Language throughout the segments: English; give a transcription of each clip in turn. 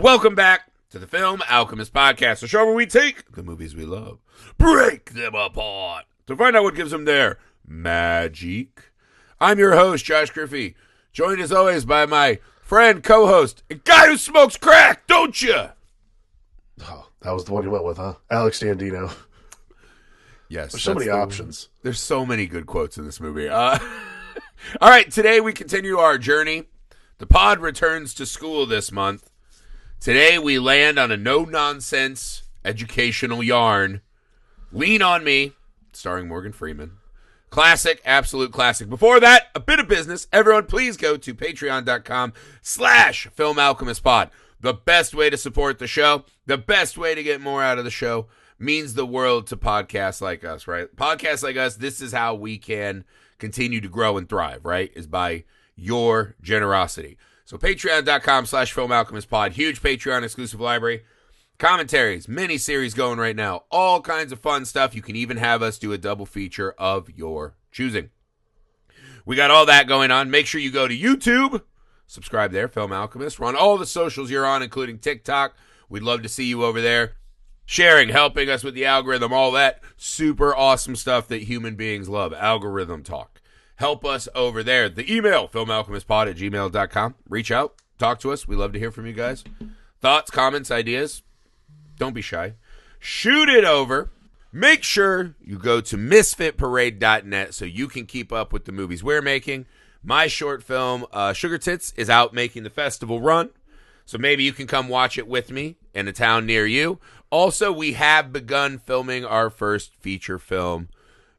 Welcome back to the Film Alchemist podcast, the show where we take the movies we love, break them apart to find out what gives them their magic. I'm your host, Josh Griffey, joined as always by my friend, co-host, a guy who smokes crack, don't you? Oh, that was the one you went with, huh? Alex Dandino. Yes. There's so many options. There's so many good quotes in this movie. All right, today we continue our journey. The pod returns to school this month. Today we land on a no-nonsense educational yarn. Lean on Me, starring Morgan Freeman. Classic, absolute classic. Before that, a bit of business. Everyone, please go to patreon.com/filmalchemistpod. The best way to support the show, the best way to get more out of the show, means the world to podcasts like us, right? Podcasts like us, this is how we can continue to grow and thrive, right? Is by your generosity. So patreon.com/filmalchemistpod, huge Patreon exclusive library, commentaries, mini-series going right now, all kinds of fun stuff. You can even have us do a double feature of your choosing. We got all that going on. Make sure you go to YouTube, subscribe there, Film Alchemist. We're on all the socials you're on, including TikTok. We'd love to see you over there. Sharing, helping us with the algorithm, all that super awesome stuff that human beings love, algorithm talk. Help us over there. The email, filmalchemistpod@gmail.com. Reach out, talk to us. We love to hear from you guys. Thoughts, comments, ideas. Don't be shy. Shoot it over. Make sure you go to misfitparade.net so you can keep up with the movies we're making. My short film, Sugar Tits, is out making the festival run. So maybe you can come watch it with me in a town near you. Also, we have begun filming our first feature film,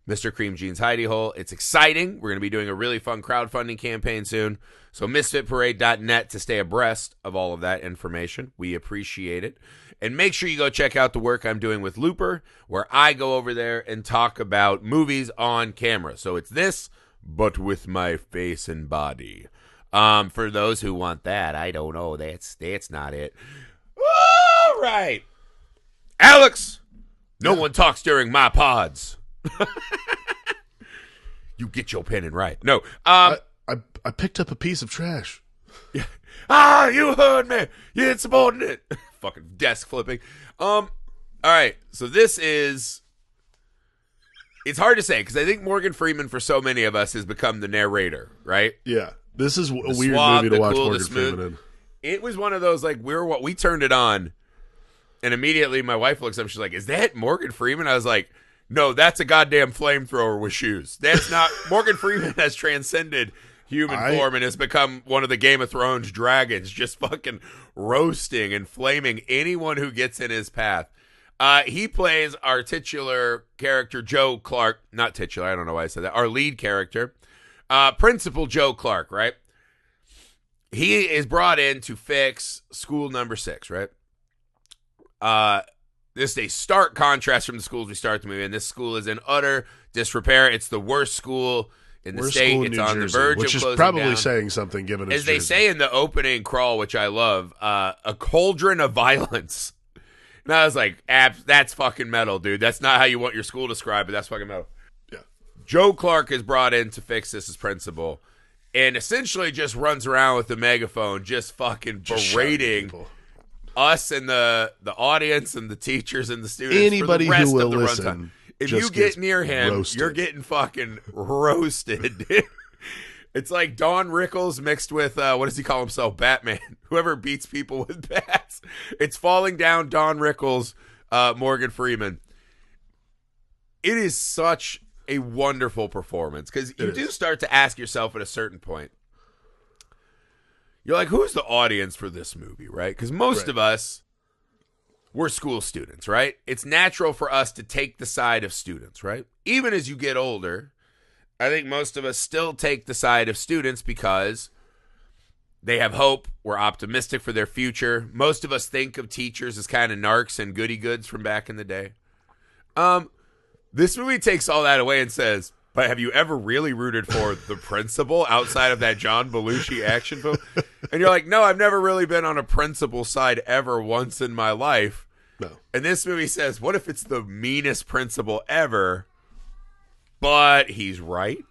Mr. Cream Jeans Hidey Hole. It's exciting. We're going to be doing a really fun crowdfunding campaign soon. So misfitparade.net to stay abreast of all of that information. We appreciate it. And make sure you go check out the work I'm doing with Looper, where I go over there and talk about movies on camera. So it's this, but with my face and body. For those who want that, I don't know. That's not it. All right. Alex, no one talks during my pods. You get your pen and write. No. I picked up a piece of trash. Yeah. You heard me. You insubordinate. Fucking desk flipping. All right. So this is... It's hard to say because I think Morgan Freeman, for so many of us, has become the narrator, right? Yeah. This is a weird suave, movie to watch cool, Morgan Freeman in. It was one of those, like, we turned it on, and immediately my wife looks up, she's like, is that Morgan Freeman? I was like, no, that's a goddamn flamethrower with shoes. That's not... Morgan Freeman has transcended human form and has become one of the Game of Thrones dragons, just fucking roasting and flaming anyone who gets in his path. He plays our titular character, Joe Clark. Not titular, I don't know why I said that. Our lead character, Principal Joe Clark, right? He is brought in to fix school number 6, right? This is a stark contrast from the schools we start the movie in. This school is in utter disrepair. It's the worst school in the state. It's on the verge of closing down. Which is probably saying something, given its As they say in the opening crawl, which I love, a cauldron of violence. And I was like, that's fucking metal, dude. That's not how you want your school described, but that's fucking metal. Yeah. Joe Clark is brought in to fix this as principal and essentially just runs around with the megaphone, just fucking berating us and the audience and the teachers and the students. Anybody for the rest who will of the listen. runtime. If you get near him, roasted. You're getting fucking roasted, dude. It's like Don Rickles mixed with, what does he call himself? Batman. Whoever beats people with bats. It's falling down Don Rickles, Morgan Freeman. It is such a wonderful performance because you do start to ask yourself at a certain point, you're like, who's the audience for this movie, right? Because most of us, we're school students, right? It's natural for us to take the side of students, right? Even as you get older, I think most of us still take the side of students because they have hope. We're optimistic for their future. Most of us think of teachers as kind of narcs and goody goods from back in the day. This movie takes all that away and says, but have you ever really rooted for the principal outside of that John Belushi action film? And you're like, no, I've never really been on a principal side ever once in my life. No. And this movie says, what if it's the meanest principal ever, but he's right?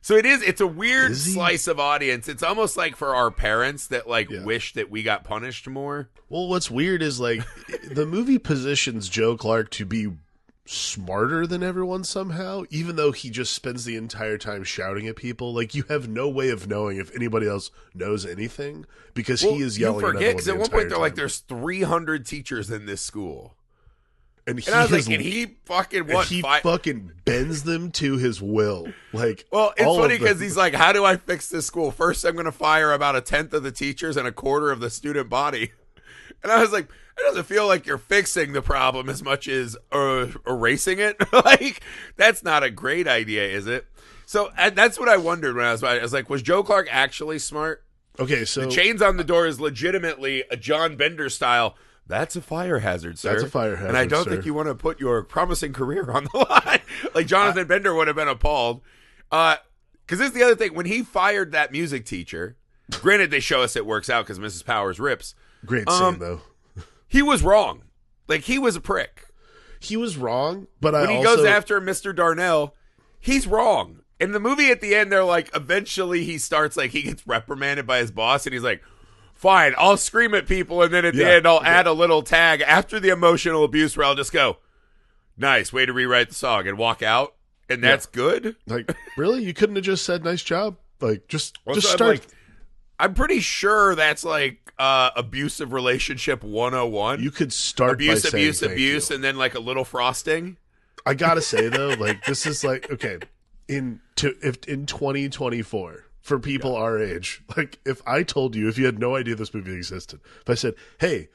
So it's a weird Is he? slice of audience. It's almost like for our parents that like Yeah. wish that we got punished more. Well, what's weird is like the movie positions Joe Clark to be smarter than everyone somehow, even though he just spends the entire time shouting at people. Like you have no way of knowing if anybody else knows anything because he is yelling You at forget everyone because the at one entire point they're like, time. "There's 300 teachers in this school," And and I was like, "And he fucking what? he fucking bends them to his will. Like, Well, it's all funny of them. because he's like, "How do I fix this school? First, I'm going to fire about a tenth of the teachers and a quarter of the student body." And I was like, "It doesn't feel like you're fixing the problem as much as erasing it. Like, that's not a great idea, is it?" So and that's what I wondered when I was like, "Was Joe Clark actually smart?" Okay, so The chains on the door is legitimately a John Bender style. That's a fire hazard, sir. That's a fire hazard, and I don't sir. think you want to put your promising career on the line. Like Jonathan Bender would have been appalled. Because this is the other thing. When he fired that music teacher, granted they show us it works out because Mrs. Powers rips. great scene though. He was wrong. Like he was a prick. He was wrong, but When I he also goes after Mr. Darnell, he's wrong. In the movie at the end, they're like, eventually he starts like he gets reprimanded by his boss, and he's like, "Fine, I'll scream at people, and then at the Yeah, end I'll add a little tag after the emotional abuse where I'll just go, 'Nice, way to rewrite the song,' and walk out, and that's good." like really you couldn't have just said nice job. Like just So I'm start. like, I'm pretty sure that's like abusive relationship 101. You could start abuse, by saying abuse, thank abuse, you. and then like a little frosting. I gotta say though, like this is like okay, in 2024 for people our age, like if I told you, if you had no idea this movie existed, if I said, hey,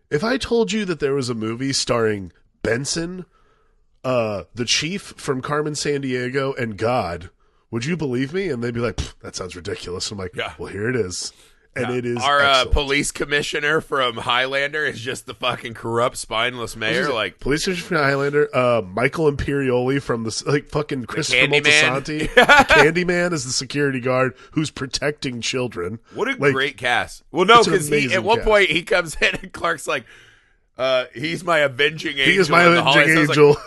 if I told you that there was a movie starring Benson, the Chief from Carmen Sandiego, and God, would you believe me? And they'd be like, that sounds ridiculous. I'm like, Yeah. well, here it is. And it is Our excellent. police commissioner from Highlander is just the fucking corrupt, spineless mayor. Like, Police Commissioner from Highlander, Michael Imperioli from the like fucking Christopher Candyman. Moltisanti. Candyman is the security guard who's protecting children. what a Like, great cast. Well, no, it's an because amazing at one cast. point he comes in and Clark's like, he's my avenging angel. He is my in the hallway. avenging So I was like, angel.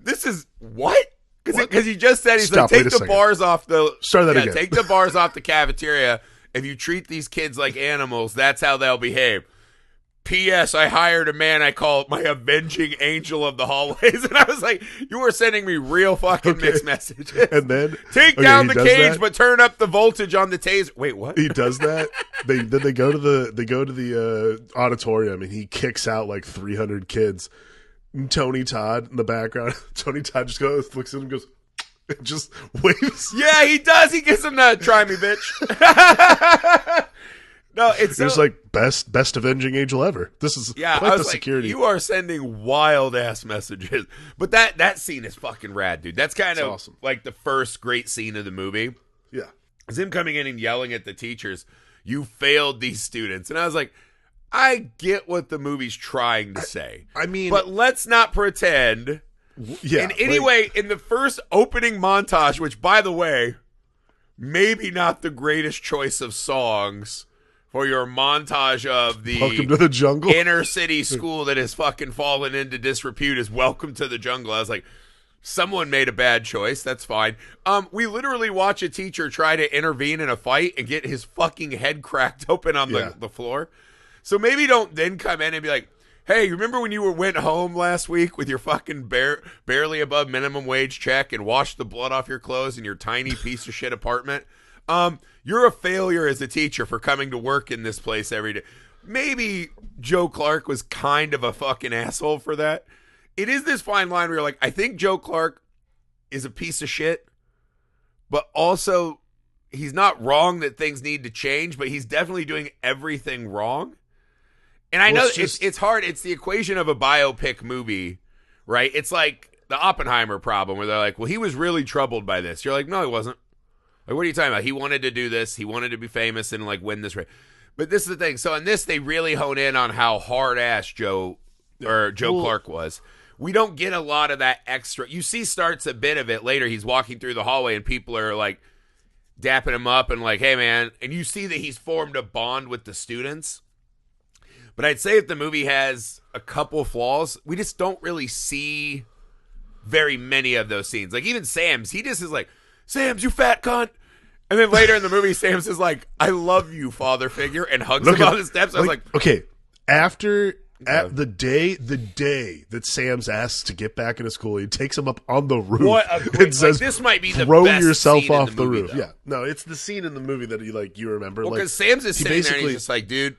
this is what? Because he just said he's Stop, like, wait take a the second. bars off the Start that again. Take the bars off the cafeteria. If you treat these kids like animals, that's how they'll behave. P.S. I hired a man I call my avenging angel of the hallways, and I was like, you were sending me real fucking mixed messages. And then Take okay, down he the does cage, that. but turn up the voltage on the taser. Wait, what? He does that. They go to the auditorium and he kicks out like 300 kids. And Tony Todd in the background. Tony Todd just goes, looks at him, and goes, and just waves. Yeah, he does. He gives him the try me, bitch. No, it's It was so, like best avenging angel ever. This is yeah. quite I the was like, security. you are sending wild ass messages, but that scene is fucking rad, dude. That's kind It's of awesome. like the first great scene of the movie. Yeah. Is him coming in and yelling at the teachers, "You failed these students," and I was like, I get what the movie's trying to say. I mean, But let's not pretend yeah. in any way in the first opening montage, which by the way, maybe not the greatest choice of songs for your montage of the Welcome to the jungle. inner city school that has fucking fallen into disrepute is Welcome to the Jungle. I was like, someone made a bad choice. That's fine. We literally watch a teacher try to intervene in a fight and get his fucking head cracked open on Yeah. the floor. So maybe don't then come in and be like, hey, you remember when you went home last week with your fucking barely above minimum wage check and washed the blood off your clothes in your tiny piece of shit apartment? You're a failure as a teacher for coming to work in this place every day. Maybe Joe Clark was kind of a fucking asshole for that. It is this fine line where you're like, I think Joe Clark is a piece of shit, but also he's not wrong that things need to change, but he's definitely doing everything wrong. And I Well, know it's it's hard. It's the equation of a biopic movie, right? It's like the Oppenheimer problem where they're like, well, he was really troubled by this. You're like, no, he wasn't. Like, what are you talking about? He wanted to do this. He wanted to be famous and like win this race. But this is the thing. So in this, they really hone in on how hard ass Joe Clark was. We don't get a lot of that extra. You see starts a bit of it later. He's walking through the hallway and people are like dapping him up and like, hey man. And you see that he's formed a bond with the students. But I'd say if the movie has a couple flaws, we just don't really see very many of those scenes. Like even Sam's, he just is like, Sam's, you fat cunt. And then later in the movie, Sam's is like, I love you, father figure, and hugs him on the steps. I was like, okay, after the day that Sam's asks to get back into school, he takes him up on the roof. What a great, and says, this might be the throw best yourself scene off in the movie, roof. though. Yeah, no, it's the scene in the movie that you remember. Well, like, because Sam's is sitting there and he's just like, dude,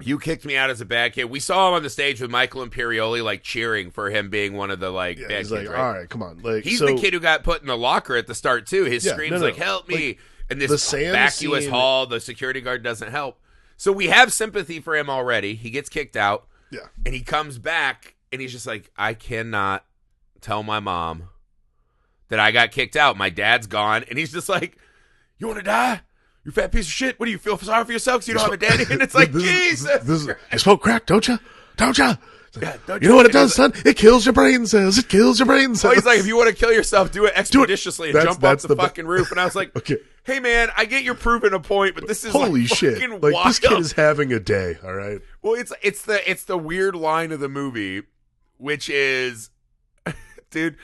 you kicked me out as a bad kid. We saw him on the stage with Michael Imperioli, like cheering for him being one of the bad he's kids. like, right? all right, come on. Like, he's the kid who got put in the locker at the start too. His screams like, "Help me!" Like, and this vacuous scene, hall, the security guard doesn't help. So we have sympathy for him already. He gets kicked out, and he comes back, and he's just like, "I cannot tell my mom that I got kicked out. My dad's gone," and he's just like, "You want to die? You fat piece of shit. What do you feel sorry for yourself because you don't have a daddy?" And it's like, Jesus. You smoke crack, don't you? Don't you? Yeah, you know what it does, son? It kills your brain cells. It kills your brain cells. Well, he's like, if you want to kill yourself, do it expeditiously and jump off the fucking roof. And I was like, okay. Hey, man, I get you're proving a point, but this is holy shit. Like, wild. this kid is having a day, all right? Well, it's the weird line of the movie, which is, dude,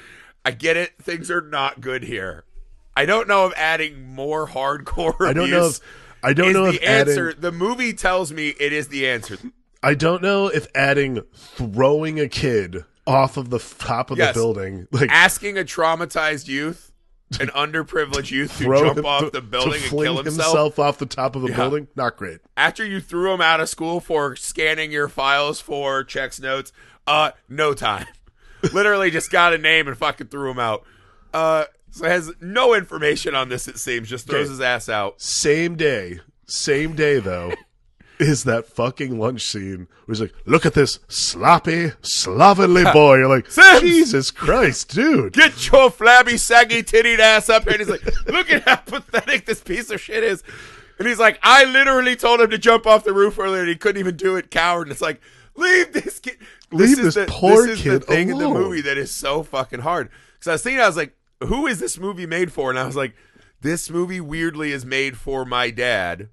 I get it. Things are not good here. I don't know if adding more hardcore abuse I don't know if the answer. adding, the movie tells me it is the answer. I don't know if adding throwing a kid off of the top of the building, like asking a traumatized youth, an underprivileged youth to jump off the building and kill himself off the top of the building, not great. After you threw him out of school for scanning your files for checks notes, no time. Literally just got a name and fucking threw him out. So it has no information on this, it seems. Just throws his ass out. Same day though, is that fucking lunch scene where he's like, look at this sloppy, slovenly boy. You're like, Sims! Jesus Christ, dude. Get your flabby, saggy, tittied ass up here. And he's like, look at how pathetic this piece of shit is. And he's like, I literally told him to jump off the roof earlier and he couldn't even do it, coward. And it's like, leave this kid. Leave this poor kid alone. This is the thing in the movie that is so fucking hard. Because I was thinking, I was like, who is this movie made for? And I was like, this movie weirdly is made for my dad.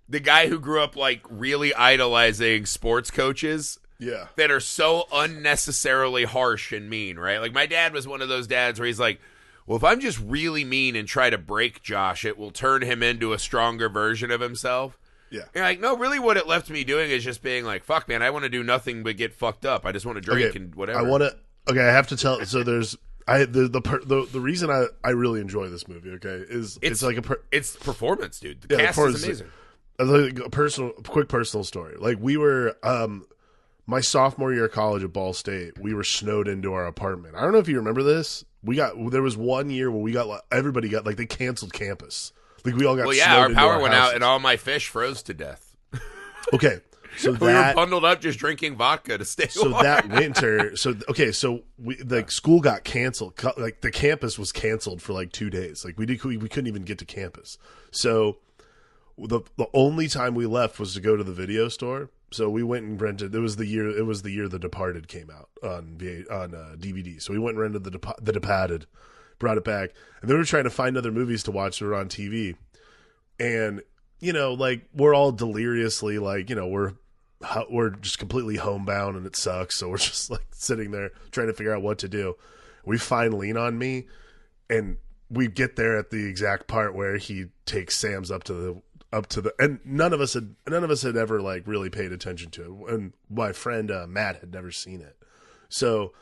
The guy who grew up like really idolizing sports coaches that are so unnecessarily harsh and mean, right? Like my dad was one of those dads where he's like, well, if I'm just really mean and try to break Josh, it will turn him into a stronger version of himself. Yeah. And like, no, really what it left me doing is just being like, fuck, man, I want to do nothing but get fucked up. I just want to drink and whatever. I have to tell, so there's, the reason I really enjoy this movie, is it's like it's performance, dude. The cast is amazing. A quick personal story. Like we were, my sophomore year of college at Ball State, we were snowed into our apartment. I don't know if you remember this. There was 1 year where everybody got they canceled campus. Like we all got. Well, yeah, our power went out and all my fish froze to death. Okay. So we were bundled up just drinking vodka to stay warm. So that winter, school got canceled. Like the campus was canceled for like 2 days. Like we couldn't even get to campus. So the only time we left was to go to the video store. So we went and rented. It was the year The Departed came out on DVD. So we went and rented The Departed, brought it back, and then we were trying to find other movies to watch that were on TV. And we're all deliriously we're just completely homebound and it sucks. So we're just sitting there trying to figure out what to do. We find Lean on Me, and we get there at the exact part where he takes Sam's up to the and none of us had ever really paid attention to it, and my friend Matt had never seen it. So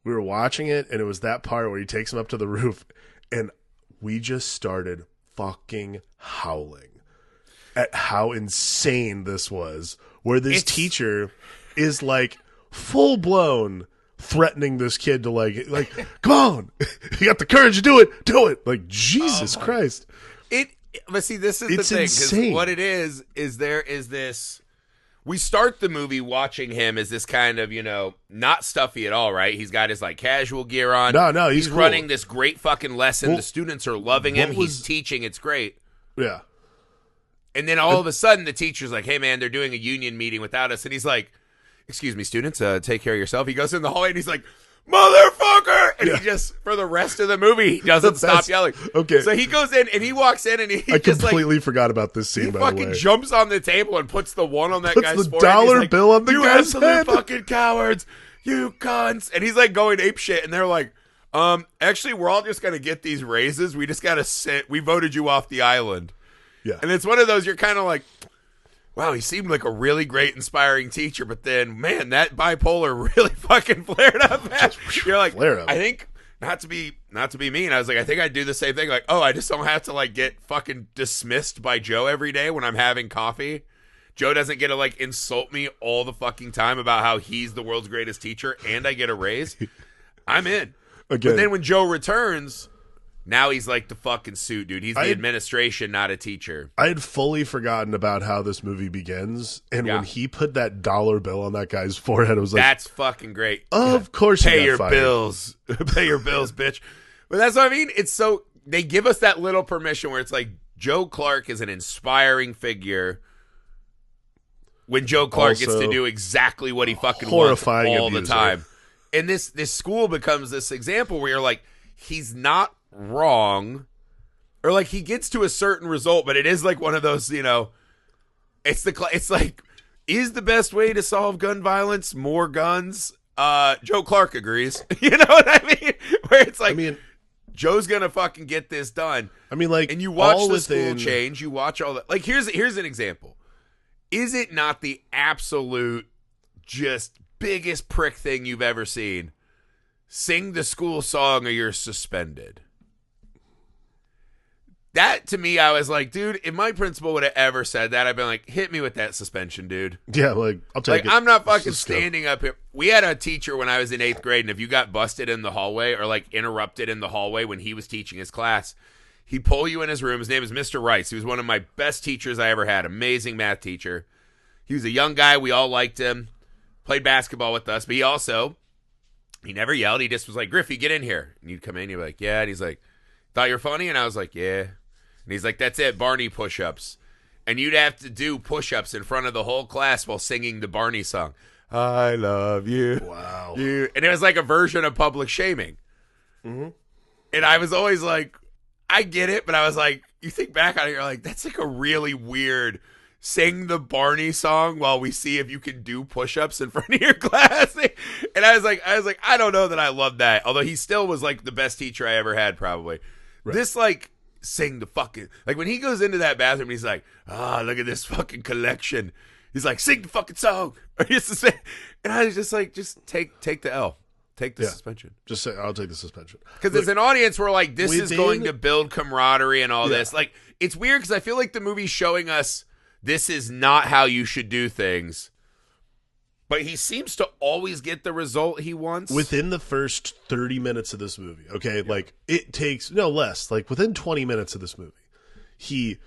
we were watching it, and it was that part where he takes him up to the roof, and we just started fucking howling at how insane this was, where this teacher is full blown threatening this kid to come on, you got the courage to do it, Jesus Christ. But see, this is the thing. Insane. What it is there is this. We start the movie watching him as this kind of, not stuffy at all, right? He's got his casual gear on. No, he's cool. Running this great fucking lesson. The students are loving him. He's teaching. It's great. Yeah. And then all of a sudden, the teacher's like, "Hey, man, they're doing a union meeting without us," and he's like, "Excuse me, students, take care of yourself." He goes in the hallway and he's like, "Motherfucker!" And he just, for the rest of the movie, he doesn't stop yelling. Okay. So he goes in and he walks in and I completely forgot about this scene, by the way. He fucking jumps on the table and puts the one on that guy's forehead. Puts the dollar bill on the guy's head. You absolute fucking cowards. You cunts. And he's going ape shit. And they're like, Actually, we're all just gonna get these raises. We just gotta sit. We voted you off the island. Yeah. And it's one of those you're kind of like, wow, he seemed like a really great, inspiring teacher, but then, man, that bipolar really fucking flared up. You're like, I think not to be mean. I was like, I think I'd do the same thing. Like, oh, I just don't have to like get fucking dismissed by Joe every day when I'm having coffee. Joe doesn't get to like insult me all the fucking time about how he's the world's greatest teacher, and I get a raise. I'm in. Again. But then when Joe returns, now he's like the fucking suit, dude. He's the administration, not a teacher. I had fully forgotten about how this movie begins, and when he put that dollar bill on that guy's forehead, I was like, that's fucking great. Of course Pay you your got fired. bills. Pay your bills, bitch. But that's what I mean. It's so, they give us that little permission where it's like, Joe Clark is an inspiring figure when Joe Clark gets to do exactly what he fucking wants all the time. And this school becomes this example where you're like, he's not wrong, or like he gets to a certain result, but it is like one of those, you know, it's like, is the best way to solve gun violence more guns? Joe Clark agrees. You know what I mean? Where it's like, Joe's gonna fucking get this done. I mean, like, and you watch the school change, you watch all that. Like, here's an example. Is it not the absolute just biggest prick thing you've ever seen? Sing the school song or you're suspended. That, to me, I was like, dude, if my principal would have ever said that, I'd been like, hit me with that suspension, dude. Yeah, like, I'll take it. I'm not fucking standing up here. We had a teacher when I was in 8th grade, and if you got busted in the hallway or, like, interrupted in the hallway when he was teaching his class, he'd pull you in his room. His name is Mr. Rice. He was one of my best teachers I ever had. Amazing math teacher. He was a young guy. We all liked him. Played basketball with us. But he never yelled. He just was like, Griffey, get in here. And you'd come in. You'd be like, yeah. And he's like, thought you're funny? And I was like, yeah. And he's like, that's it, Barney push-ups. And you'd have to do push-ups in front of the whole class while singing the Barney song. I love you. Wow. You. And it was like a version of public shaming. Mm-hmm. And I was always like, I get it, but I was like, you think back on it, you're like, that's like a really weird, sing the Barney song while we see if you can do push-ups in front of your class. And I was like, I don't know that I love that. Although he still was like the best teacher I ever had, probably. Right. This, like, sing the fucking, like, when he goes into that bathroom and he's like, look at this fucking collection. He's like, sing the fucking song. And I was just like, just take the L. Take the suspension. Just say, I'll take the suspension. Because as an audience, we're like, this is going to build camaraderie and all this. Like, it's weird because I feel like the movie's showing us this is not how you should do things. But he seems to always get the result he wants. Within the first 30 minutes of this movie, okay? Yeah. Like, it takes, no less, like, within 20 minutes of this movie, he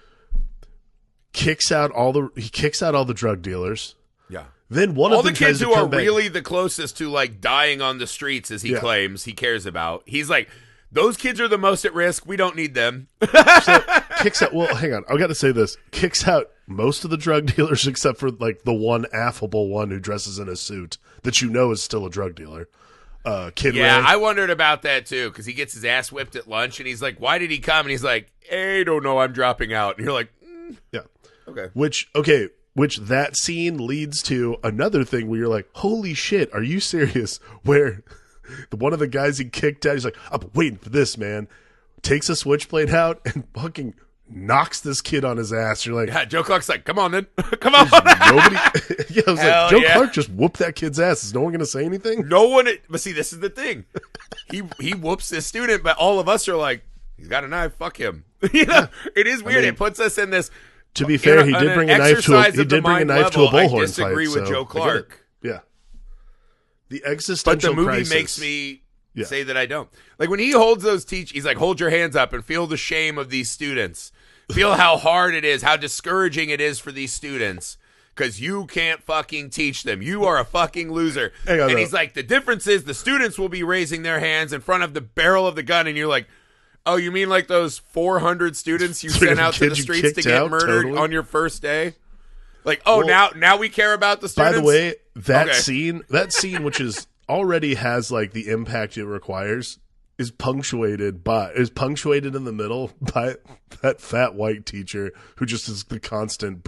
kicks out all the drug dealers. Yeah. Then one all of them the kids tries who to are come back. Really the closest to, like, dying on the streets, as he claims he cares about. He's like, those kids are the most at risk. We don't need them. So, kicks out, well, hang on. I've got to say this. Kicks out most of the drug dealers except for, like, the one affable one who dresses in a suit that you know is still a drug dealer. Kid Ray. I wondered about that, too, because he gets his ass whipped at lunch, and he's like, why did he come? And he's like, I don't know, I'm dropping out. And you're like, yeah. Okay. Which that scene leads to another thing where you're like, holy shit, are you serious? Where one of the guys he kicked out, he's like, I'm waiting for this, man. Takes a switchblade out and fucking knocks this kid on his ass. You're like, yeah, Joe Clark's like, come on then. Come on. Nobody. Yeah, I was Hell like, Joe Clark just whooped that kid's ass. Is no one going to say anything? No one. But see, this is the thing. He whoops this student, but all of us are like, he's got a knife. Fuck him. You know, it is weird. It puts us in this. To be fair, he did bring a knife to a bullhorn fight. I disagree with Joe Clark. Yeah. The existential But the movie crisis makes me say that I don't. Like when he holds those he's like, hold your hands up and feel the shame of these students. Feel how hard it is, how discouraging it is for these students. Because you can't fucking teach them. You are a fucking loser. And he's like, the difference is the students will be raising their hands in front of the barrel of the gun. And you're like, oh, you mean like those 400 students you sent out to the streets to get murdered on your first day? Like, oh, well, now we care about the students? By the way, that scene, which is already has like the impact it requires, is punctuated in the middle by that fat white teacher who just is the constant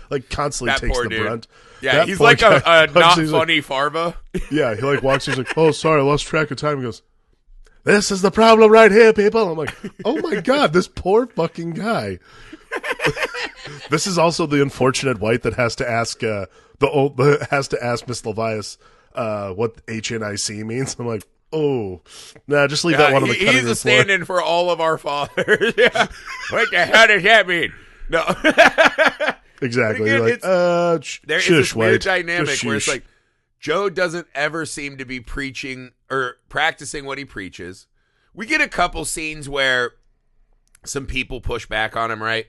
like constantly that takes the dude. brunt. Yeah, that he's like a not funny like, Farva. Yeah, he like walks, he's like, oh, sorry, I lost track of time. He goes, this is the problem right here, people. I'm like, oh my God, this poor fucking guy. This is also the unfortunate white that has to ask Miss Levias what HNIC means. I'm like, oh, nah, just leave that one on the cutting room floor. He's a stand-in for all of our fathers. Yeah. What the hell does that mean? No. Exactly. Again, like, there is this weird dynamic where it's like Joe doesn't ever seem to be preaching or practicing what he preaches. We get a couple scenes where some people push back on him, right?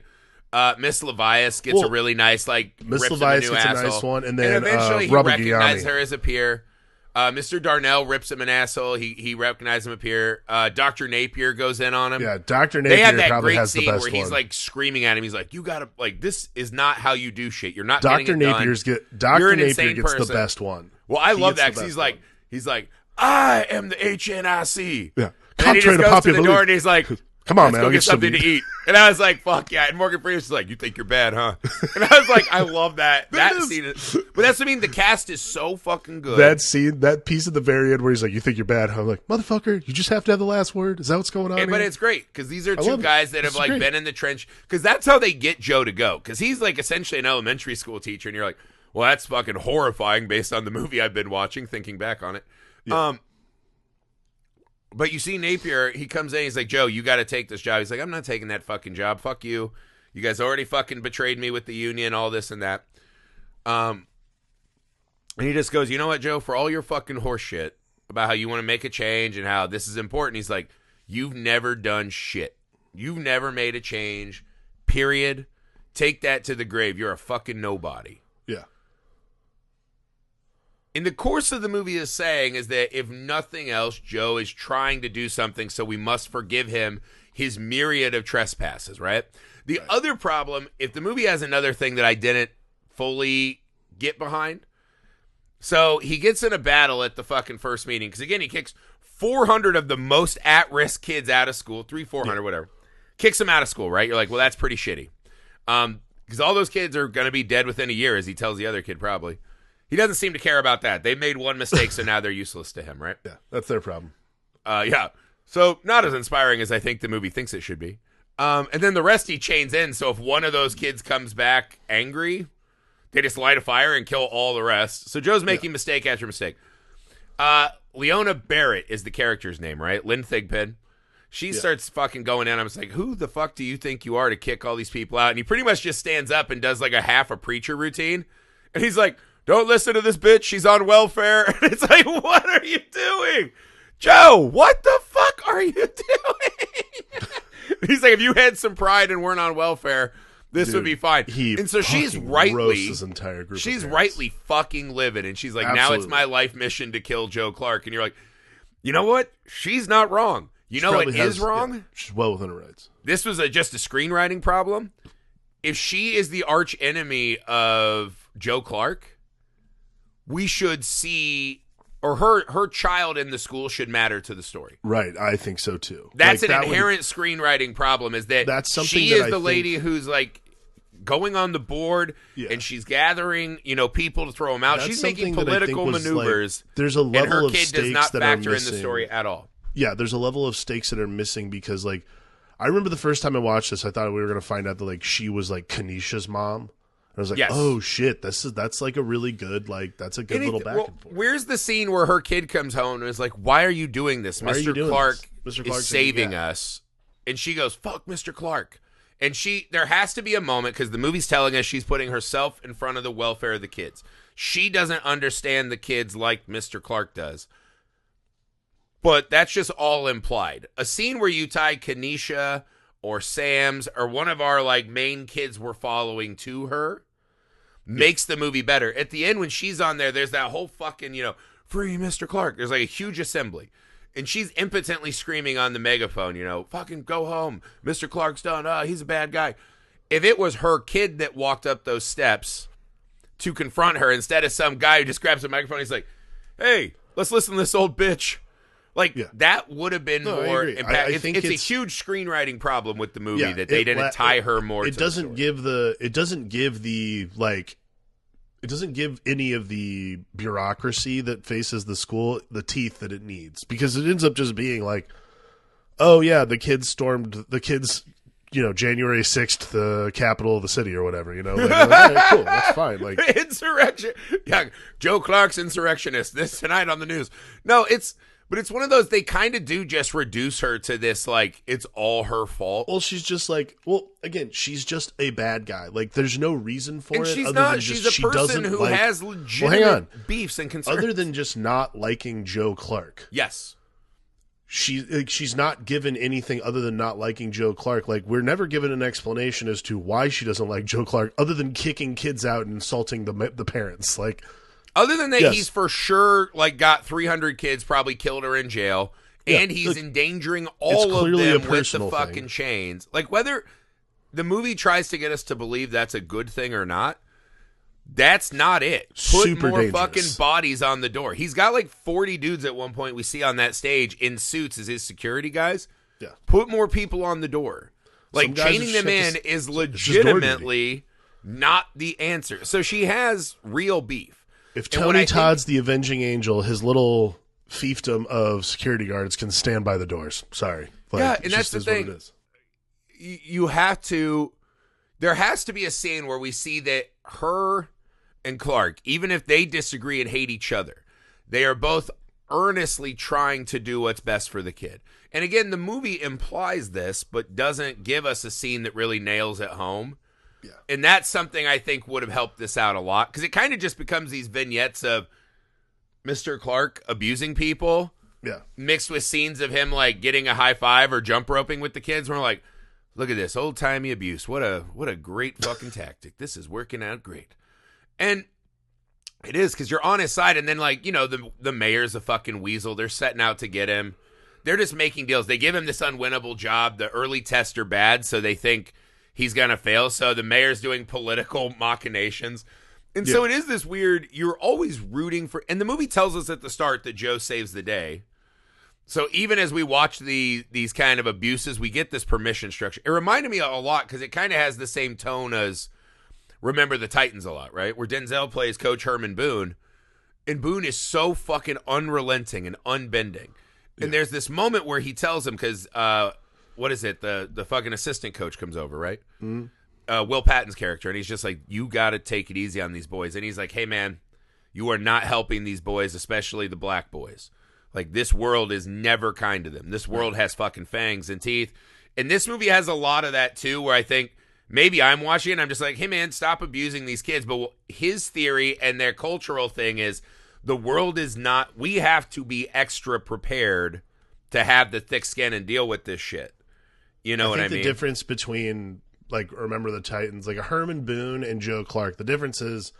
Miss Levias gets a really nice, like, Miss rips Levias him a new gets asshole. a nice one, and then eventually he Rubber recognizes Gianni. her as a peer. Mr. Darnell rips him an asshole. He recognizes him a peer. Dr. Napier goes in on him. Yeah, Dr. They have Napier that probably great has the scene best where he's one. like screaming at him. He's like, "You gotta like this is not how you do shit. You're not Dr. getting it done. Napier You're an gets insane the person." best one. Well, I love gets that the because best he's like, "I am the HNIC." Yeah, And then he just contrary to goes to popular the door belief. and he's like, Come on, "Let's man, go I'll get get some something to eat." And I was like, "Fuck yeah!" And Morgan Freeman's like, "You think you're bad, huh?" And I was like, "I love that scene." But that's what I mean. The cast is so fucking good. That scene, that piece at the very end where he's like, "You think you're bad?" Huh? I'm like, "Motherfucker, you just have to have the last word." Is that what's going on? But here? it's great because these are I two love it. guys that have It's like great. been in the trench because that's how they get Joe to go because he's like essentially an elementary school teacher and you're like, well, that's fucking horrifying based on the movie I've been watching. Thinking back on it, Yeah. But you see Napier, he comes in, he's like, Joe, you got to take this job. He's like, I'm not taking that fucking job. Fuck you. You guys already fucking betrayed me with the union, all this and that. And he just goes, you know what, Joe, for all your fucking horse shit about how you want to make a change and how this is important, he's like, you've never done shit. You've never made a change, period. Take that to the grave. You're a fucking nobody. Yeah. In the course of the movie is saying is that if nothing else, Joe is trying to do something, so we must forgive him his myriad of trespasses, right? The other problem, if the movie has another thing that I didn't fully get behind, so he gets in a battle at the fucking first meeting, because again, he kicks 400 of the most at-risk kids out of school, 400, whatever. Kicks them out of school, right? You're like, well, that's pretty shitty. Because all those kids are going to be dead within a year, as he tells the other kid probably. He doesn't seem to care about that. They made one mistake, so now they're useless to him, right? Yeah, that's their problem. Yeah. So not as inspiring as I think the movie thinks it should be. And then the rest he chains in, so if one of those kids comes back angry, they just light a fire and kill all the rest. So Joe's making mistake after mistake. Leona Barrett is the character's name, right? Lynn Thigpen. She starts fucking going in. I was like, who the fuck do you think you are to kick all these people out? And he pretty much just stands up and does like a half a preacher routine. And he's like, don't listen to this bitch. She's on welfare. And it's like, what are you doing? Joe, what the fuck are you doing? He's like, if you had some pride and weren't on welfare, this would be fine. And so she's rightly, his entire group. She's rightly fucking livid. And she's like, now it's my life mission to kill Joe Clark. And you're like, you know what? She's not wrong. You know what is wrong? Yeah, she's well within her rights. This was just a screenwriting problem. If she is the arch enemy of Joe Clark, we should see, or her child in the school should matter to the story. Right, I think so too. That's an inherent screenwriting problem. Is that's something she is the lady who's like going on the board and she's gathering, people to throw them out. She's making political maneuvers. Like, there's a level and her of kid stakes does not that factor are in the story at all. Yeah, there's a level of stakes that are missing because, like, I remember the first time I watched this, I thought we were going to find out that, like, she was, like, Kanisha's mom. And I was like, oh, shit, that's, like, a really good, like, that's a good little back and forth. Where's the scene where her kid comes home and is like, why are you doing this? Mr. Clark is saving us. And she goes, fuck Mr. Clark. And there has to be a moment, because the movie's telling us she's putting herself in front of the welfare of the kids. She doesn't understand the kids like Mr. Clark does. But that's just all implied. A scene where you tie Kanisha or Sam's or one of our like main kids we're following to her makes the movie better. At the end when she's on there's that whole fucking, free Mr. Clark. There's like a huge assembly. And she's impotently screaming on the megaphone, fucking go home. Mr. Clark's done. He's a bad guy. If it was her kid that walked up those steps to confront her instead of some guy who just grabs a microphone, he's like, hey, let's listen to this old bitch. That would have been more impactful. It's a huge screenwriting problem with the movie that they didn't tie her more to the story. It doesn't give any of the bureaucracy that faces the school the teeth that it needs, because it ends up just being like, oh yeah, the kids, January 6th, the capital of the city or whatever, like, all right, cool, that's fine. Like, insurrection. Yeah, Joe Clark's insurrectionist. This tonight on the news. No, but it's one of those, they kind of do just reduce her to this, like, it's all her fault. well, she's just like, again, she's just a bad guy. Like, there's no reason for And it. she's other not. than She's just, a person who has legitimate beefs and concerns. Other than just not liking Joe Clark. Yes. She's not given anything other than not liking Joe Clark. Like, we're never given an explanation as to why she doesn't like Joe Clark, other than kicking kids out and insulting the parents. Like, other than that, yes. He's for sure like got 300 kids, probably killed her in jail, and he's endangering all of them with the fucking chains. Like, whether the movie tries to get us to believe that's a good thing or not, that's not it. Put Super more dangerous. fucking bodies on the door. He's got like 40 dudes at one point we see on that stage in suits as his security guys. Yeah. Put more people on the door. Like, chaining them in is legitimately not the answer. So she has real beef. If Tony Todd's the avenging angel, his little fiefdom of security guards can stand by the doors. Sorry. Like, yeah, and that's the thing. You have to... There has to be a scene where we see that her and Clark, even if they disagree and hate each other, they are both earnestly trying to do what's best for the kid. And again, the movie implies this, but doesn't give us a scene that really nails it home. Yeah. And that's something I think would have helped this out a lot, because it kind of just becomes these vignettes of Mr. Clark abusing people, mixed with scenes of him like getting a high five or jump roping with the kids. We're like, look at this old timey abuse. What a great fucking tactic. This is working out great. And it is, because you're on his side, and then, like, the mayor's a fucking weasel. They're setting out to get him. They're just making deals. They give him this unwinnable job. The early tests are bad, so they think he's going to fail. So the mayor's doing political machinations. And so it is this weird, you're always rooting for, and the movie tells us at the start that Joe saves the day. So even as we watch these kind of abuses, we get this permission structure. It reminded me a lot, because it kind of has the same tone as Remember the Titans a lot, right? Where Denzel plays Coach Herman Boone, and Boone is so fucking unrelenting and unbending. And there's this moment where he tells him, because what is it? The fucking assistant coach comes over, right? Mm-hmm. Will Patton's character, and he's just like, you got to take it easy on these boys. And he's like, hey man, you are not helping these boys, especially the black boys. Like, this world is never kind to them. This world has fucking fangs and teeth. And this movie has a lot of that too, where I think maybe I'm watching it and I'm just like, hey man, stop abusing these kids. But his theory and their cultural thing is, the world is not, we have to be extra prepared to have the thick skin and deal with this shit. You know what I mean? The difference between, like, Remember the Titans, like a Herman Boone and Joe Clark, the difference is,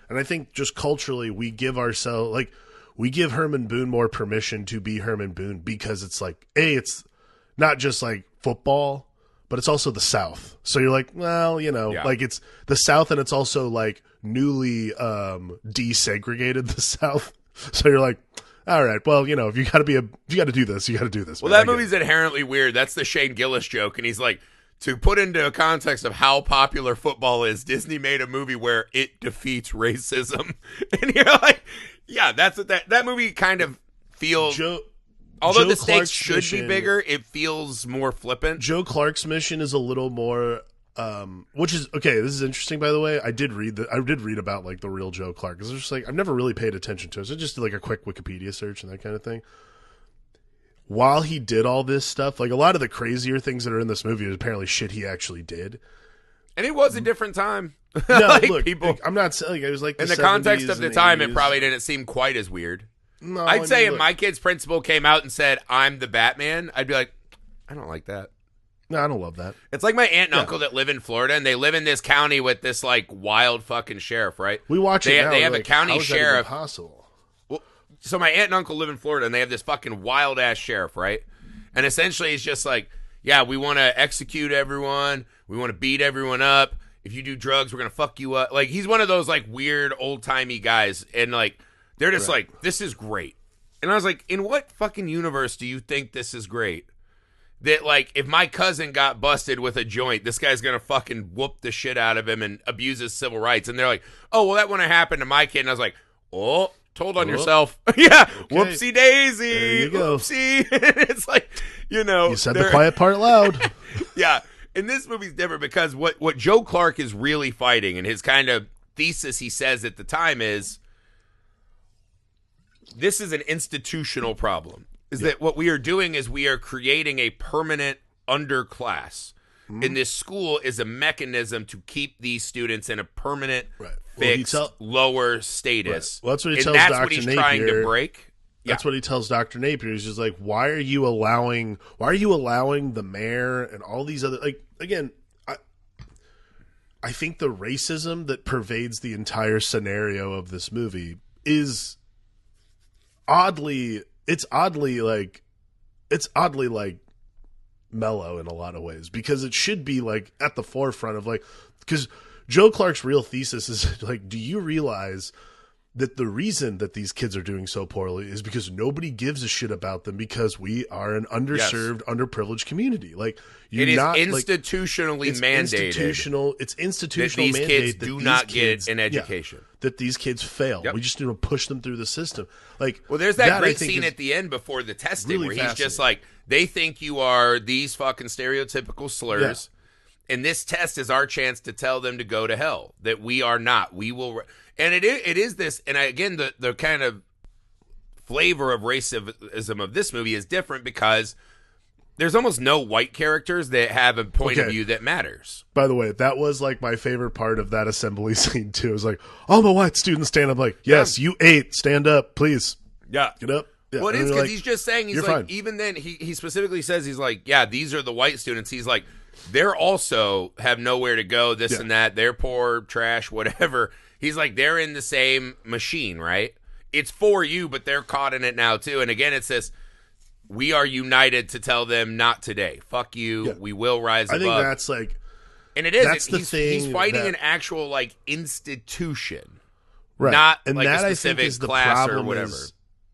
and I think just culturally, we give Herman Boone more permission to be Herman Boone, because it's like, it's not just like football, but it's also the South. So you're like, well, like, it's the South, and it's also like newly desegregated the South. So you're like, all right, well, if you got to do this, you got to do this. Well, that movie's inherently weird. That's the Shane Gillis joke, and he's like, to put into a context of how popular football is, Disney made a movie where it defeats racism. And you're like, yeah, that's what that movie kind of feels. Although the stakes should be bigger, it feels more flippant. Joe Clark's mission is a little more, which is okay. This is interesting, by the way. I did read about like the real Joe Clark, because it's just like, I've never really paid attention to it. So I just did like a quick Wikipedia search and that kind of thing. While he did all this stuff, like a lot of the crazier things that are in this movie is apparently shit he actually did. And it was a different time. No, like, look, people, I'm not saying it was like in the context of the time, it probably didn't seem quite as weird. No, I'd say if my kid's principal came out and said, I'm the Batman, I'd be like, I don't like that. No, I don't love that. It's like my aunt and uncle that live in Florida, and they live in this county with this like wild fucking sheriff, right? We watch it now. They have like, a county how is that sheriff. even possible? Well, so my aunt and uncle live in Florida, and they have this fucking wild ass sheriff, right? And essentially, he's just like, yeah, we want to execute everyone. We want to beat everyone up. If you do drugs, we're going to fuck you up. Like, he's one of those, like, weird, old-timey guys. And, like, they're just like, this is great. And I was like, in what fucking universe do you think this is great? That, like, if my cousin got busted with a joint, this guy's going to fucking whoop the shit out of him and abuse his civil rights. And they're like, oh, well, that wouldn't happen to my kid. And I was like, oh, told on yourself. Yeah, okay. Whoopsie daisy. There you go. Whoopsie. It's like, You said the quiet part loud. Yeah, and this movie's different because what Joe Clark is really fighting, and his kind of thesis he says at the time is, this is an institutional problem. Is that what we are doing is we are creating a permanent underclass. And this school is a mechanism to keep these students in a permanent, fixed, lower status. Well, that's what he and tells that's Dr. what he's Napier. trying to break. That's what he tells Dr. Napier. He's just like, why are you allowing the mayor and all these other, like, again, I think the racism that pervades the entire scenario of this movie is oddly mellow in a lot of ways, because it should be like at the forefront of, like, because Joe Clark's real thesis is like, do you realize that the reason that these kids are doing so poorly is because nobody gives a shit about them, because we are an underserved, underprivileged community. Like, it is institutionally mandated. It's institutional that these kids do not get an education. That these kids fail. We just need to push them through the system. Like, well, there's that great scene at the end before the testing where he's just like, they think you are these fucking stereotypical slurs, and this test is our chance to tell them to go to hell. That we are not. We will. And it is this, and again, the kind of flavor of racism of this movie is different because there's almost no white characters that have a point of view that matters. By the way, that was like my favorite part of that assembly scene too. It was like, all the white students stand up, like, yes, you ate, stand up, please. Yeah. Get up. Yeah. Well, it is because he's just saying, he's like, fine. even then, he specifically says, he's like, yeah, these are the white students. He's like, they're also have nowhere to go, this and that. They're poor, trash, whatever. He's like, they're in the same machine, right? It's for you, but they're caught in it now, too. And again, it says, we are united to tell them not today. Fuck you. Yeah. We will rise above. I think that's like... And it is. That's the thing. He's fighting an actual, like, institution. Right. Not and like that, a specific I think, is the class problem or whatever.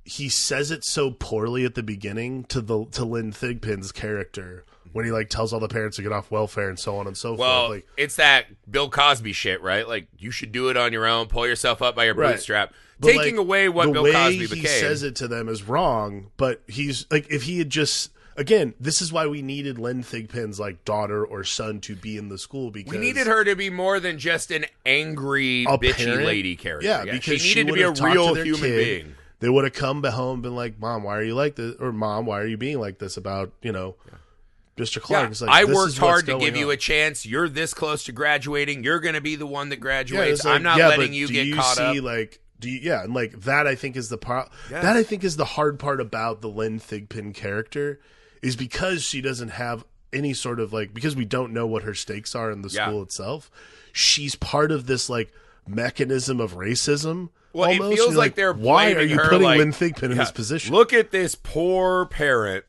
He says it so poorly at the beginning to Lynn Thigpen's character, when he, like, tells all the parents to get off welfare and so on and so forth. Like, it's that Bill Cosby shit, right? Like, you should do it on your own, pull yourself up by your bootstrap. But, taking away what Bill Cosby became. The way he says it to them is wrong, but he's, like, if he had just... Again, this is why we needed Lynn Thigpen's, like, daughter or son to be in the school, because... We needed her to be more than just an angry, bitchy lady character. Yeah, because she needed to be a real human being. They would have come home and been like, Mom, why are you like this? Or, Mom, why are you being like this about, Mr. Clark? Yeah, It's like, I worked hard to give you a chance. You're this close to graduating. You're going to be the one that graduates. Like, I'm not letting you get caught up. Like, and like that, I think is the part. Yes. That I think is the hard part about the Lynn Thigpen character, is because she doesn't have any sort of, like, because we don't know what her stakes are in the school itself. She's part of this, like, mechanism of racism. Well, almost. It feels like they're why are you her, putting like, Lynn Thigpen in this position? Look at this poor parent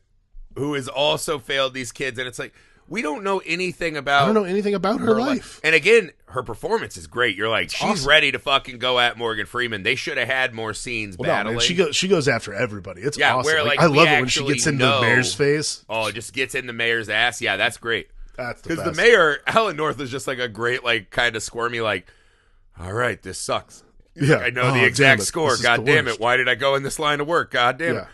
who has also failed these kids, and it's like, we don't know anything about. I don't know anything about her life. And again, her performance is great. You're like, she's awesome. ready to fucking go at Morgan Freeman. They should have had more scenes battling. No, she goes after everybody. It's awesome. Where, like, I love it when she gets in the mayor's face. Oh, it just gets in the mayor's ass. Yeah, that's great. That's because the mayor, Alan North, is just like a great, like, kind of squirmy, like, all right, this sucks. Yeah, I know the exact score. God damn it! Why did I go in this line of work? God damn it!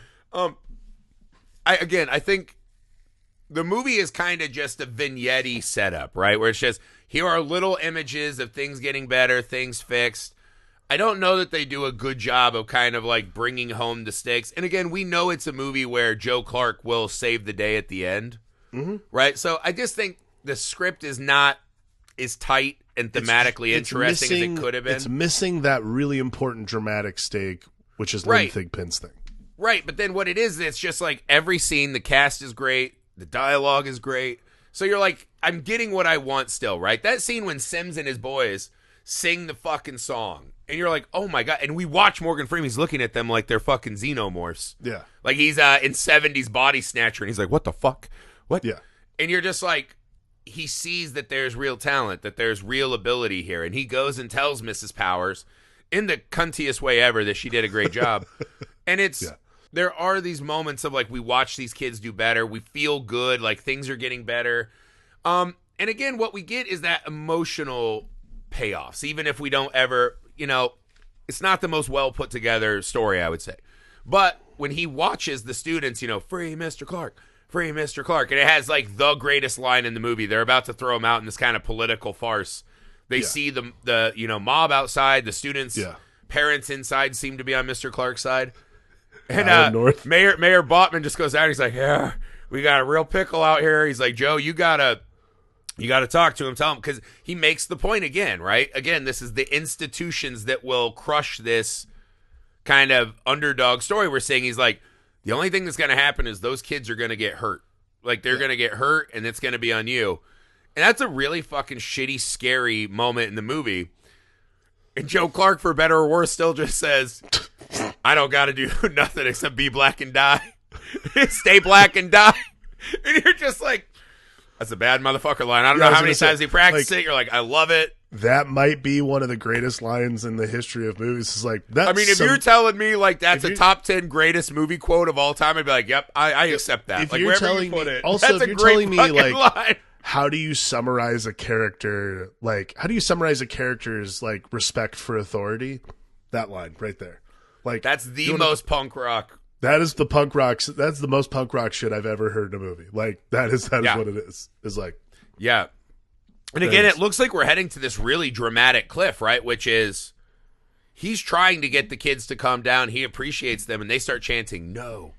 I think the movie is kind of just a vignette setup, right? Where it's just, here are little images of things getting better, things fixed. I don't know that they do a good job of kind of like bringing home the stakes. And again, we know it's a movie where Joe Clark will save the day at the end, right? So I just think the script is not as tight and thematically interesting as it could have been. It's missing that really important dramatic stake, which is Lynn Thigpen's thing. Right, but then what it is, it's just like every scene, the cast is great, the dialogue is great. So you're like, I'm getting what I want still, right? That scene when Sims and his boys sing the fucking song, and you're like, oh my God. And we watch Morgan Freeman, he's looking at them like they're fucking xenomorphs. Yeah. Like he's in 70s Body Snatcher, and he's like, what the fuck? What? Yeah. And you're just like, he sees that there's real talent, that there's real ability here. And he goes and tells Mrs. Powers in the cuntiest way ever that she did a great job. And it's, there are these moments of like, we watch these kids do better. We feel good. Like things are getting better. And again, what we get is that emotional payoffs. Even if we don't ever, it's not the most well put together story, I would say. But when he watches the students, free Mr. Clark, free Mr. Clark, and it has like the greatest line in the movie. They're about to throw him out in this kind of political farce. They see the mob outside, the students' parents inside seem to be on Mr. Clark's side. And Mayor Botman just goes out. He's like, "Yeah, we got a real pickle out here." He's like, "Joe, you gotta talk to him, tell him," because he makes the point again, right? Again, this is the institutions that will crush this kind of underdog story we're saying. He's like, the only thing that's going to happen is those kids are going to get hurt. Like, they're going to get hurt, and it's going to be on you. And that's a really fucking shitty, scary moment in the movie. And Joe Clark, for better or worse, still just says, "I don't got to do nothing except be black and die." Stay black and die. And you're just like, that's a bad motherfucker line. I don't know how many times he practiced it. You're like, I love it. That might be one of the greatest lines in the history of movies. It's like, that's if you're telling me like that's a top 10 greatest movie quote of all time, I'd be like, yep, I accept that. If like, you're telling me, also, if you're telling me, like, line. How do you summarize a character? Like, how do you summarize a character's like respect for authority? That line right there. Like, that's the most punk rock. That is the punk rock. That's the most punk rock shit I've ever heard in a movie. Like, that is what it is. It's like, yeah. And again, it looks like we're heading to this really dramatic cliff, right? Which is, he's trying to get the kids to calm down. He appreciates them, and they start chanting, "No,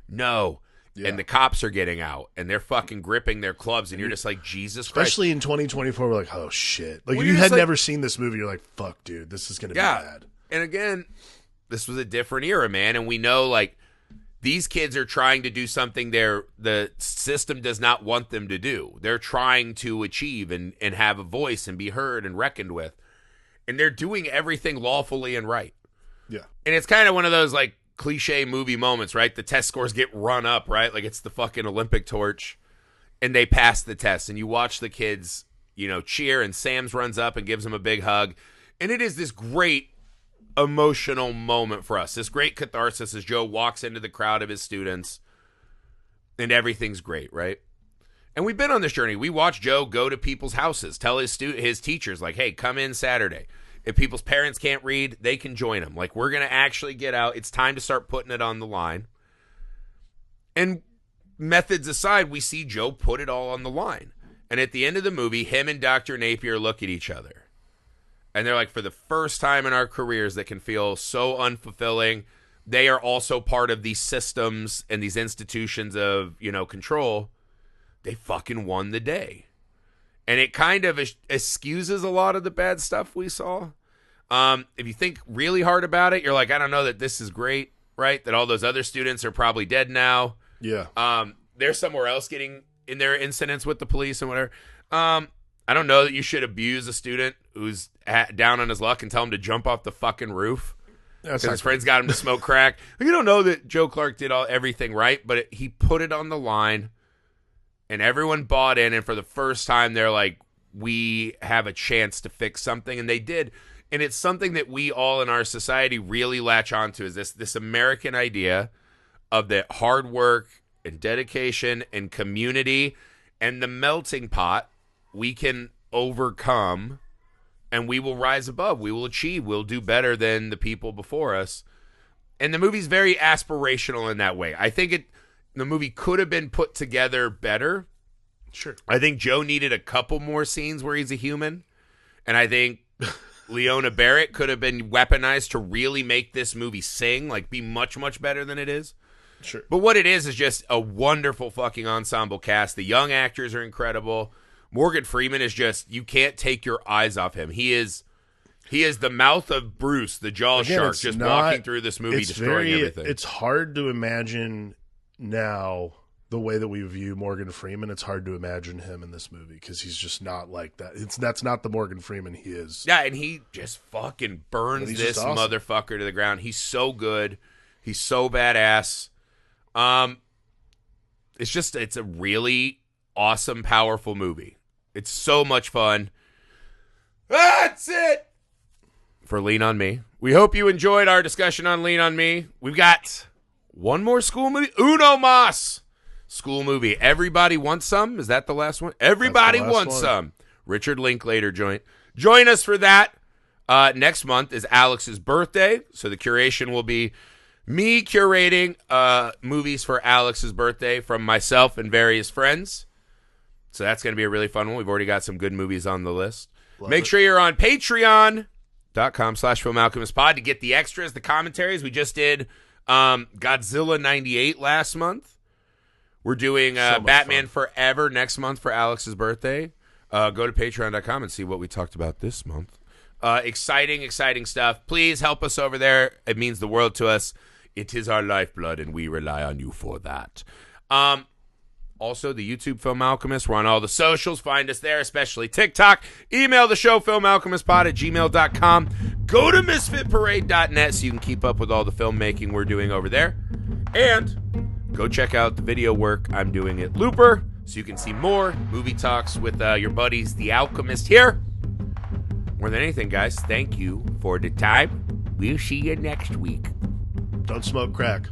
no." Yeah. And the cops are getting out, and they're fucking gripping their clubs, and you're just like, Jesus Christ. Especially in 2024, we're like, oh, shit. Like, if you had never seen this movie, you're like, fuck, dude, this is going to be bad. And again, this was a different era, man, and we know, like, these kids are trying to do something the system does not want them to do. They're trying to achieve and have a voice and be heard and reckoned with. And they're doing everything lawfully and right. Yeah. And it's kind of one of those, like, cliche movie moments, right? The test scores get run up, right? Like, it's the fucking Olympic torch. And they pass the test. And you watch the kids, cheer. And Sam's runs up and gives them a big hug. And it is this great emotional moment for us, this great catharsis as Joe walks into the crowd of his students, and everything's great, right? And we've been on this journey. We watch Joe go to people's houses, tell his teachers, like, hey, come in Saturday. If people's parents can't read, they can join him. Like, we're going to actually get out. It's time to start putting it on the line. And methods aside, we see Joe put it all on the line. And at the end of the movie, him and Dr. Napier look at each other. And they're like, for the first time in our careers that can feel so unfulfilling, they are also part of these systems and these institutions of, control. They fucking won the day. And it kind of excuses a lot of the bad stuff we saw. If you think really hard about it, you're like, I don't know that this is great, right? That all those other students are probably dead now. Yeah. They're somewhere else getting in their incidents with the police and whatever. I don't know that you should abuse a student who's down on his luck and tell him to jump off the fucking roof because his friends got him to smoke crack. You don't know that Joe Clark did everything right, but he put it on the line, and everyone bought in. And for the first time, they're like, we have a chance to fix something, and they did. And it's something that we all in our society really latch onto, is this American idea of that hard work and dedication and community and the melting pot we can overcome, and we will rise above. We will achieve. We'll do better than the people before us. And the movie's very aspirational in that way. I think the movie could have been put together better. Sure. I think Joe needed a couple more scenes where he's a human. And I think Leona Barrett could have been weaponized to really make this movie sing, like be much, much better than it is. Sure. But what it is just a wonderful fucking ensemble cast. The young actors are incredible. Morgan Freeman is just, you can't take your eyes off him. He is the mouth of Bruce, the Jaws shark, just walking through this movie, destroying everything. It's hard to imagine now the way that we view Morgan Freeman. It's hard to imagine him in this movie because he's just not like that. That's not the Morgan Freeman he is. Yeah, and he just fucking burns this motherfucker to the ground. He's so good. He's so badass. It's a really awesome, powerful movie. It's so much fun. That's it for Lean On Me. We hope you enjoyed our discussion on Lean On Me. We've got one more school movie. Uno Mas. School movie. Everybody Wants Some. Is that the last one? Everybody Wants Some. Richard Linklater joint. Join us for that. Next month is Alex's birthday, so the curation will be me curating movies for Alex's birthday from myself and various friends. So that's going to be a really fun one. We've already got some good movies on the list. Make sure you're on patreon.com/filmalchemistpod to get the extras, the commentaries. We just did Godzilla 98 last month. We're doing Batman Forever next month for Alex's birthday. Go to patreon.com and see what we talked about this month. Exciting stuff. Please help us over there. It means the world to us. It is our lifeblood, and we rely on you for that. Also, the YouTube Film Alchemist. We're on all the socials. Find us there, especially TikTok. Email the show, filmalchemistpod@gmail.com. Go to misfitparade.net so you can keep up with all the filmmaking we're doing over there. And go check out the video work I'm doing at Looper so you can see more movie talks with your buddies, The Alchemist here. More than anything, guys, thank you for the time. We'll see you next week. Don't smoke crack.